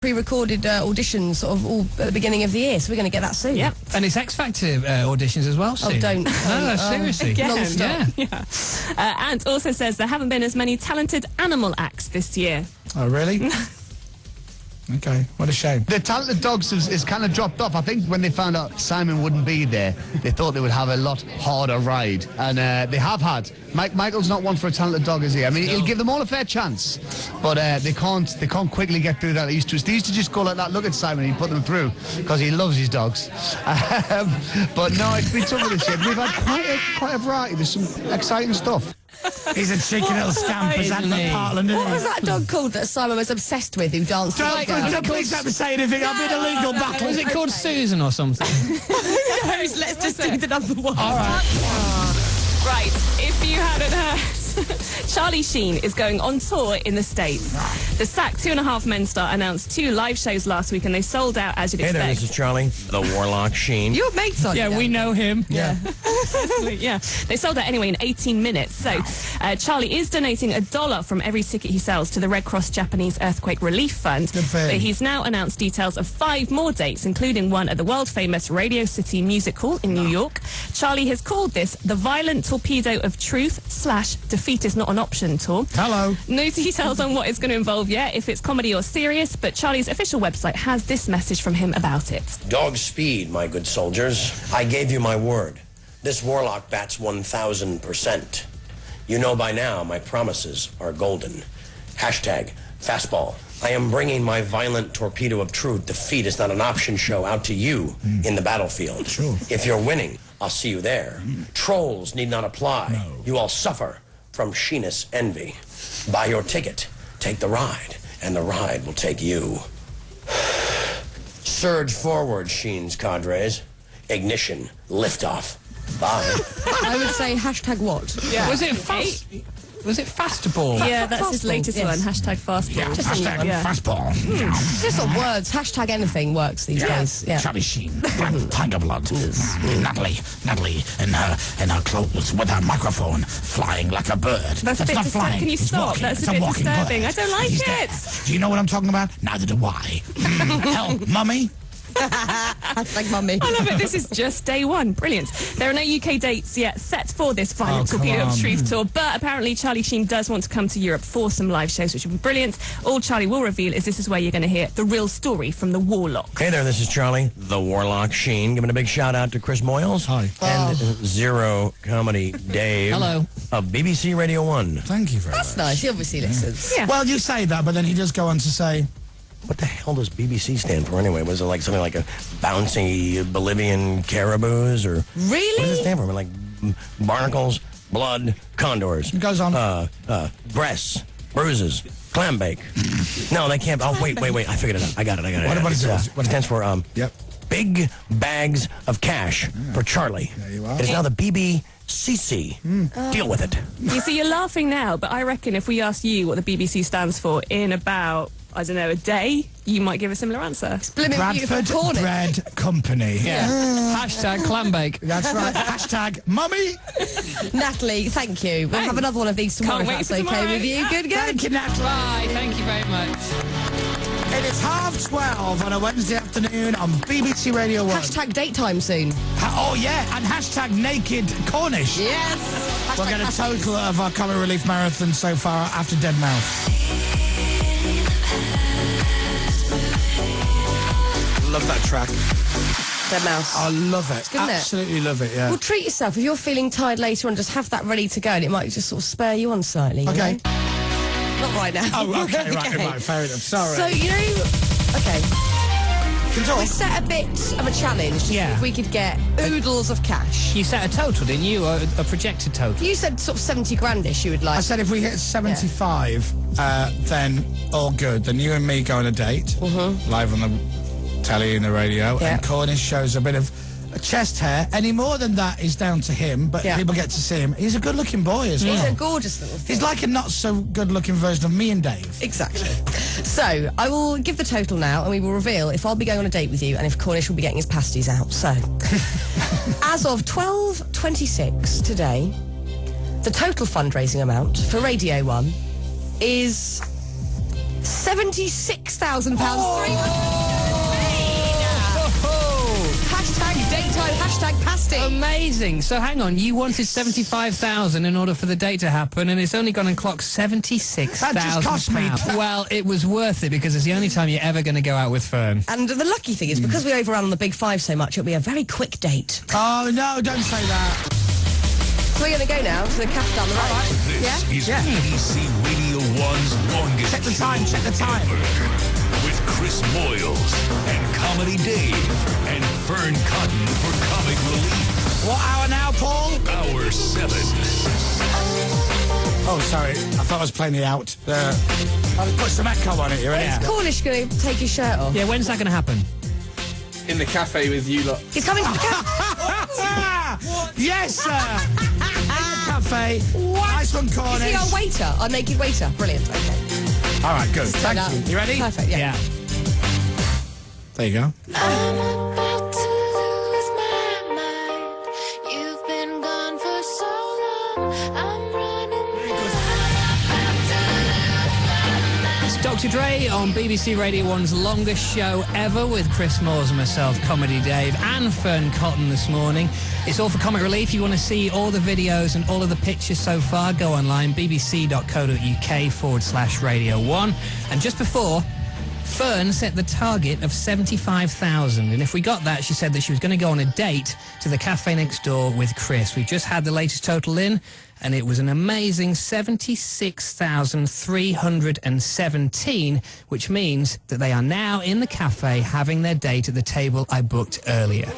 pre-recorded auditions sort of all at the beginning of the year, so we're going to get that soon. Yep. And it's X Factor auditions as well soon. Oh, don't. No, seriously. Non-stop. Yeah. Ant also says there haven't been as many talented animal acts this year. Oh, really? Okay, what a shame. The talented dogs is kind of dropped off. I think when they found out Simon wouldn't be there, they thought they would have a lot harder ride. And they have had. Michael's not one for a talented dog, is he? I mean, he'll give them all a fair chance. But they can't quickly get through that. They used to just go like that, look at Simon, and he'd put them through, because he loves his dogs. But no, it's been tough this year. We've had quite a variety. There's some exciting stuff. He's a cheeky little scamp, is that for Portland, isn't he? What was that dog called that Simon was obsessed with, who danced? Please don't say anything. I'm in a legal battle. Was it called Susan or something? Let's just do the number one. All right. Right, if you hadn't heard, Charlie Sheen is going on tour in the States. The SAC 2.5 Men star announced 2 live shows last week, and they sold out, as you'd expect. Hey there, this is Charlie, the Warlock Sheen. Your mates on. Yeah, we know him. Yeah. Yeah, they sold out anyway in 18 minutes. So Charlie is donating $1 from every ticket he sells to the Red Cross Japanese Earthquake Relief Fund. Good for him. But he's now announced details of 5 more dates, including one at the world-famous Radio City Music Hall in New York. Charlie has called this the Violent Torpedo of Truth / Defeat is Not an Option tour. Hello. No details on what it's going to involve yet, if it's comedy or serious, but Charlie's official website has this message from him about it. Dog speed, my good soldiers. I gave you my word. This warlock bats 1,000%. You know by now my promises are golden. #fastball. I am bringing my violent torpedo of truth. Defeat is not an option show out to you in the battlefield. Sure. If you're winning, I'll see you there. Trolls need not apply. No. You all suffer from Sheenus envy. Buy your ticket, take the ride, and the ride will take you. Surge forward, Sheen's cadres. Ignition, liftoff. Bye. I would say #what? Yeah. Was it fast? Was it Fastball? Yeah, that's his Fastball, latest yes. one. #fastball. Yeah, Just a new one. fastball. Just on words. #anything works these days. Yeah. Charlie Sheen, tiger blood. Natalie, in her clothes with her microphone, flying like a bird. That's a bit not disturbing. flying. Can you It's stop? walking. That's It's a bit walking disturbing. bird. I don't like He's it. dead. Do you know what I'm talking about? Neither do I. Hell, mummy. #mummy. I love it. This is just day one. Brilliant. There are no UK dates yet set for this Violent come Torpedo on. of Truth tour, but apparently Charlie Sheen does want to come to Europe for some live shows, which would be brilliant. All Charlie will reveal is this is where you're going to hear the real story from the Warlock. Hey there, this is Charlie, the Warlock Sheen. Giving a big shout out to Chris Moyles. Hi. And Zero Comedy Dave. Hello. Of BBC Radio 1. Thank you very That's much. nice. He obviously listens. Yeah. Well, you say that, but then he does go on to say, What the hell does BBC stand for anyway? Was it like something like a bouncy Bolivian caribous or Really? what does it stand for? I mean, like barnacles, blood, condors. It goes on. Breasts, bruises, clam bake. No, they can't. Oh, wait. I figured it out. I got it. What is it? It stands for yep. Big Bags of Cash for Charlie. There you are. It is now the BBCC. Deal with it. You see, you're laughing now, but I reckon if we asked you what the BBC stands for in about, I don't know, a day, you might give a similar answer. Blimmin' beautiful Bradford Cornish. Bread Company. Yeah. #clambake. That's right. #mummy. Natalie, thank you. We'll have another one of these tomorrow Can't wait if that's for okay tomorrow. with you. Good. Thank you, Natalie. Bye. Thank you very much. It is 12:30 on a Wednesday afternoon on BBC Radio 1. #date time soon. Oh, yeah, and #naked Cornish. Yes. We'll get a total of our Comic Relief Marathon so far after Dead Mouse. Love that track. Dead Mouse. I love it. good, isn't it? Absolutely love it, yeah. Well, treat yourself. If you're feeling tired later on, just have that ready to go, and it might just sort of spur you on slightly. You Okay. know? Not right now. Oh, okay, right, fair enough. Sorry. So, you know, okay. Can talk. We set a bit of a challenge to see Yeah. if we could get oodles of cash. You set a total, didn't you? Or a projected total? You said sort of 70 grandish you would like. I said if we hit 75, then all good. Then you and me go on a date, live on the telly and the radio, Yeah. and Cornish shows a bit of a chest hair. Any more than that is down to him, but Yeah. people get to see him. He's a good-looking boy as well. He's a gorgeous little thing. He's like a not-so-good-looking version of me and Dave. Exactly. So, I will give the total now, and we will reveal if I'll be going on a date with you and if Cornish will be getting his pasties out. So, as of 12:26 today, the total fundraising amount for Radio 1 is £76,000. Hashtag date time, hashtag pasty. Amazing. So hang on, you wanted 75,000 in order for the date to happen, and it's only gone and clocked 76,000. That just cost me. Well, it was worth it because it's the only time you're ever going to go out with Fern. And the lucky thing is, because we overran on the Big Five so much, it'll be a very quick date. Oh, no, don't say that. So we're going to go now to the cafe down the road. This is BBC Radio 1's longest Check the show time, check the time. ever. With Chris Moyles and Comedy Dave and Fern Cotton for Comic Relief. What hour now, Paul? Hour 7. Oh, sorry. I thought I was playing the out. I'll put some echo on it. You ready? Is Cornish going to take his shirt off? Yeah, when's that going to happen? In the cafe with you lot. He's coming to the cafe. Yes, sir. Cafe. Nice one, Is Cornish. he our waiter? Our naked waiter? Brilliant. Okay. All right, good. Turn Thank up. you. You ready? Perfect, yeah. There you go. I'm about to lose my mind. You've been gone for so long. I'm running. It's Dr. Dre on BBC Radio 1's longest show ever with Chris Moyles and myself, Comedy Dave, and Fern Cotton this morning. It's all for Comic Relief. If you want to see all the videos and all of the pictures so far, go online, bbc.co.uk/Radio 1. And just before, Fern set the target of 75,000, and if we got that, she said that she was going to go on a date to the cafe next door with Chris. We've just had the latest total in, and it was an amazing 76,317, which means that they are now in the cafe having their date at the table I booked earlier.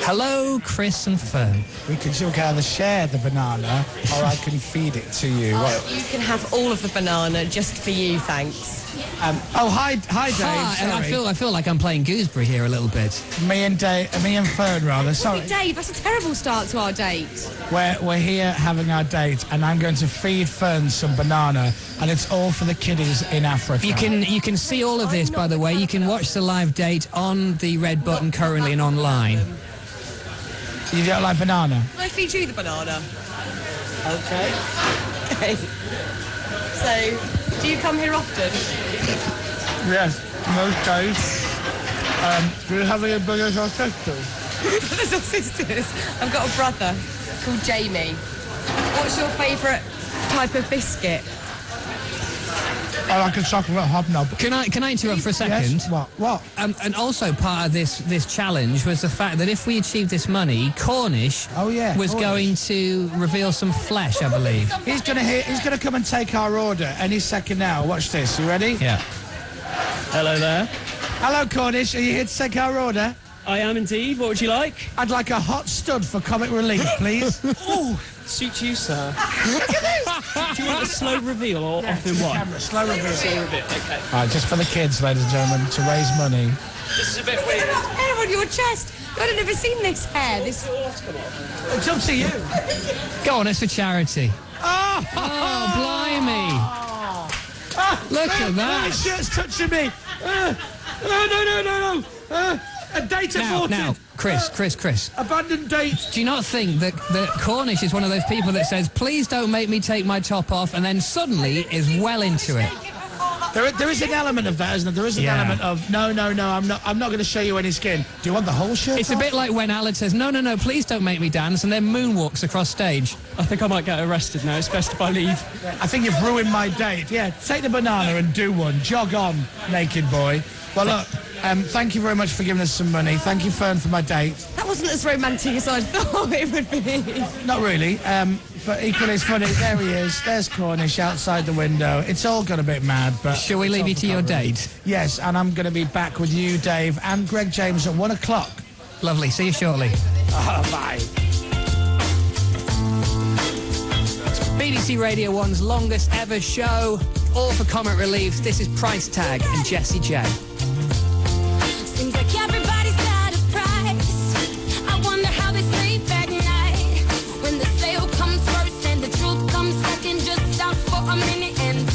Hello, Chris and Fern. We can either share the banana, or I can feed it to you. What? You can have all of the banana just for you, thanks. Hi, Dave. Hi, Sorry. I feel like I'm playing gooseberry here a little bit. Me and Fern, rather. Sorry. Dave, that's a terrible start to our date. We're here having our date, and I'm going to feed Fern some banana, and it's all for the kiddies in Africa. You can see all of this, by the way. You can watch the live date on the red button currently and online. You don't like banana? Can I feed you the banana? Okay. Okay. So, do you come here often? Yes, most days. Do you have any brothers or sisters? Brothers or sisters? I've got a brother called Jamie. What's your favourite type of biscuit? I like a chocolate hobnob. Can I interrupt for a second? Yes? What? And also part of this challenge was the fact that if we achieved this money, Cornish was going to reveal some flesh, I believe. He's gonna come and take our order any second now. Watch this. You ready? Yeah. Hello there. Hello, Cornish. Are you here to take our order? I am indeed. What would you like? I'd like a hot stud for Comic Relief, please. Ooh, suit you, sir. Do you want a slow reveal or off in one? Camera, slow reveal. Slow reveal, okay. All right, just for the kids, ladies and gentlemen, to raise money. This is a bit weird. Hair on your chest. I've never seen this hair. This. It's up to you. Go on, it's for charity. Oh, Blimey. Look at that. My shirt's touching me. No. A date aborted. Now, Chris. Abandoned date. Do you not think that Cornish is one of those people that says, please don't make me take my top off, and then suddenly is well into it? There is an element of that, isn't there? There is an element of, no, I'm not going to show you any skin. Do you want the whole shirt It's off? a bit like when Alan says, no, please don't make me dance, and then moonwalks across stage. I think I might get arrested now. It's best if I leave. I think you've ruined my date. Yeah, take the banana and do one. Jog on, naked boy. Well, look, thank you very much for giving us some money. Thank you, Fern, for my date. That wasn't as romantic as I thought it would be. Not really, but equally as funny. There he is. There's Cornish outside the window. It's all gone a bit mad, but... Shall we leave you to your date? Yes, and I'm going to be back with you, Dave, and Greg James at 1 o'clock. Lovely. See you shortly. Bye. BBC Radio 1's longest ever show, all for Comic Relief. This is Price Tag and Jessie J. Seems like everybody's got a price. I wonder how they sleep at night. When the sale comes first and the truth comes second, just stop for a minute and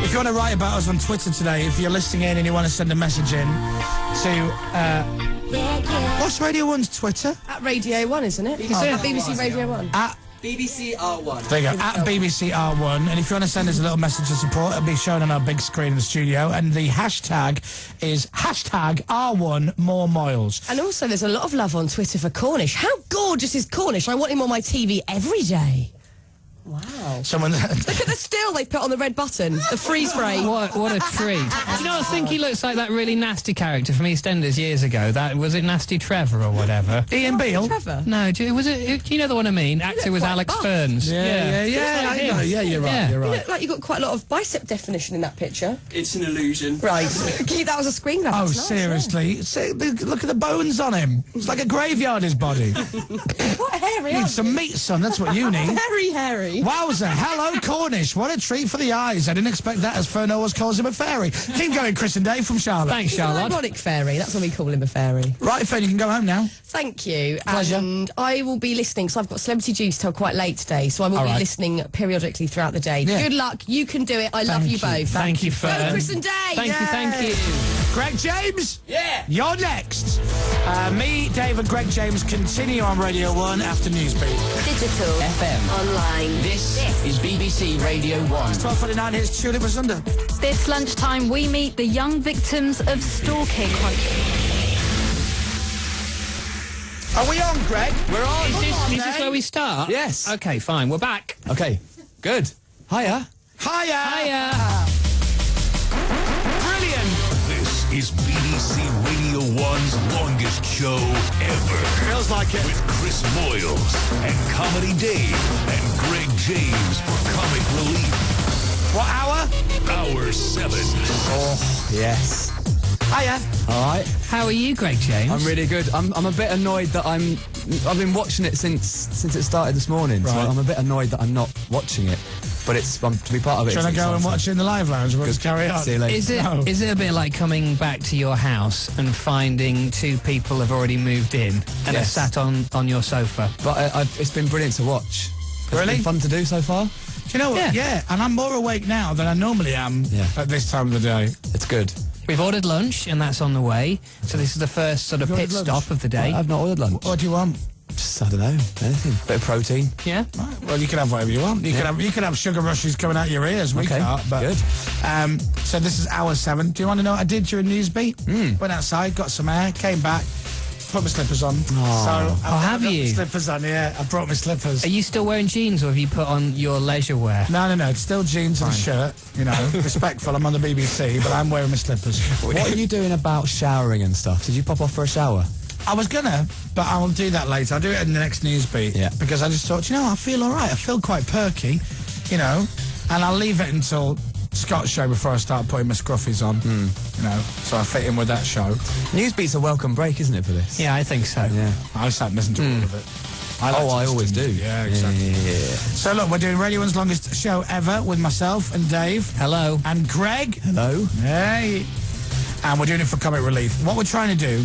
If you want to write about us on Twitter today, if you're listening in and you want to send a message in to... what's Radio 1's Twitter? At Radio 1, isn't it? At BBC Radio 1. At BBC R1. There you go, at BBC R1. And if you want to send us a little message of support, it'll be shown on our big screen in the studio. And the hashtag is hashtag R1 More Moyles. And also, there's a lot of love on Twitter for Cornish. How gorgeous is Cornish? I want him on my TV every day. Wow. Someone... Look at the still they put on the red button. The freeze frame. What a treat. Do you know, I think he looks like that really nasty character from EastEnders years ago. That was it, Nasty Trevor or whatever? Ian Beale? Trevor? No, was it? You know the one I mean? Actor was Alex buff. Ferns. Yeah, you're right, you're You right. look like you've got quite a lot of bicep definition in that picture. It's an illusion. Right. That was a screen grab. Oh, That's nice, seriously? See, look at the bones on him. It's like a graveyard, his body. What hairy? Need some meat, son. That's what you need. Very hairy. Wowza. Hello, Cornish. What a treat for the eyes. I didn't expect that, as Fern always calls him a fairy. Keep going, Chris and Dave from Charlotte. Thanks, He's an Charlotte. ironic fairy. That's what we call him, a fairy. Right, Fern, you can go home now. Thank you. Pleasure. And I will be listening, because I've got Celebrity Juice till quite late today, so I will All be right. listening periodically throughout the day. Yeah. Good luck. You can do it. I love you both. Thank you, Fern. Go, Chris and Dave. Thank you. Greg James? Yeah. You're next. Me, Dave and Greg James continue on Radio 1 after Newsbeat. Digital. FM. Online. This is BBC Radio 1. 12:49, here's Tulip Asunder. This lunchtime, we meet the young victims of stalking. Are we on, Greg? We're on. Is this where we start? Yes. Okay, fine. We're back. Okay, good. Hiya. Hiya! Brilliant! This is BBC Radio 1's longest show ever. Feels like it. With Chris Moyles and Comedy Dave and Greg James for Comic Relief. What hour? Hour 7. Oh, yes. Hiya. All right. How are you, Greg James? I'm really good. I'm a bit annoyed that I've been watching it since it started this morning. So Right. I'm a bit annoyed that I'm not watching it. But to be part of it. Trying to it's go and exciting. watch it in the live lounge? We'll just carry on. See you later. Is it a bit like coming back to your house and finding two people have already moved in and are Yes. sat on your sofa? But it's been brilliant to watch. Really? It's been fun to do so far. Do you know what? Yeah, and I'm more awake now than I normally am at this time of the day. It's good. We've ordered lunch and that's on the way. So this is the first sort of You've pit ordered lunch? stop of the day. I've not ordered lunch. What do you want? Just, I don't know, anything. Bit of protein. Yeah. Right, well, you can have whatever you want. You can have sugar rushes coming out your ears. We Okay, can't. But, good. So this is hour 7. Do you want to know what I did during Newsbeat? Went outside, got some air, came back, put my slippers on. Oh. So have I've got you? my slippers on, yeah. I brought my slippers. Are you still wearing jeans or have you put on your leisure wear? No, it's still jeans and a shirt. You know, respectful. I'm on the BBC, but I'm wearing my slippers. What are you doing about showering and stuff? Did you pop off for a shower? I was gonna, but I will do that later. I'll do it in the next Newsbeat. Yeah. Because I just thought, I feel all right. I feel quite perky, and I'll leave it until Scott's show before I start putting my scruffies on. So I fit in with that show. Newsbeat's a welcome break, isn't it, for this? Yeah, I think so. Yeah. I sat and listened to all of it. I always do. Yeah, exactly. Yeah. So look, we're doing Radio 1's longest show ever with myself and Dave. Hello. And Greg. Hello. Hey. And we're doing it for Comic Relief. What we're trying to do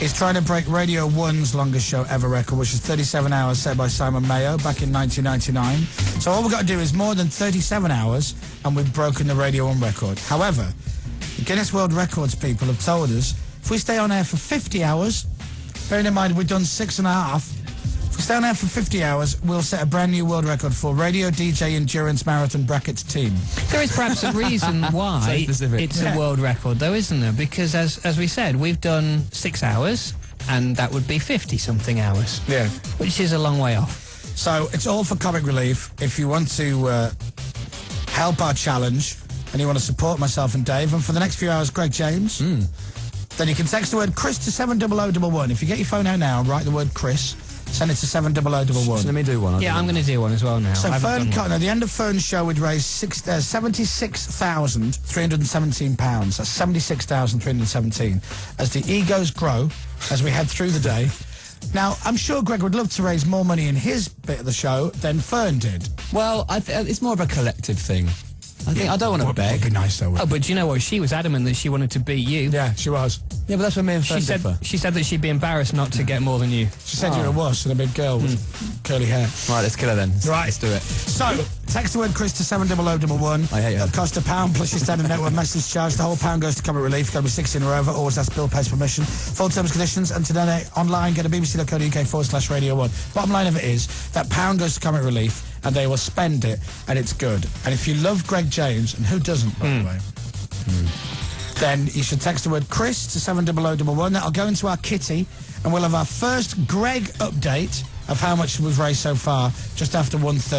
is trying to break Radio 1's longest show ever record, which is 37 hours set by Simon Mayo back in 1999. So all we've got to do is more than 37 hours, and we've broken the Radio 1 record. However, the Guinness World Records people have told us if we stay on air for 50 hours, bearing in mind we've done 6.5, if we stay on air for 50 hours, we'll set a brand new world record for Radio DJ Endurance Marathon Brackets Team. There is perhaps a reason why So specific. it's a world record, though, isn't there? Because, as we said, we've done 6 hours, and that would be 50-something hours. Yeah. Which is a long way off. So it's all for Comic Relief. If you want to help our challenge and you want to support myself and Dave, and for the next few hours, Greg James, then you can text the word Chris to 70011. If you get your phone out now and write the word Chris, send it to 70011. So let me do one. Yeah, I'm going to do one as well now. So I haven't Fern done one. Cotton, at the end of Fern's show, we'd raised £76,317. That's 76,317. As the egos grow, as we head through the day. Now, I'm sure Greg would love to raise more money in his bit of the show than Fern did. Well, it's more of a collective thing. I think I don't want to beg. It'd be nice though. Oh, but do you know what? She was adamant that she wanted to beat you. Yeah, she was. Yeah, but that's where me and Fern differ. She said that she'd be embarrassed not to get more than you. She said you're a wuss and a big girl with curly hair. Right, let's kill her then. Right. Let's do it. So, text the word Chris to 70011. I hate her. It'll cost £1 plus your standard network message charge. The whole £1 goes to Comic Relief. Got to be 16 or over. Always ask Bill pays permission. Full terms and conditions. And today online, go to bbc.co.uk/Radio 1. Bottom line of it is that £1 goes to Comic Relief and they will spend it and it's good. And if you love Greg James, and who doesn't, by the way, then you should text the word Chris to 70011. That'll go into our kitty and we'll have our first Greg update of how much we've raised so far just after 1:30.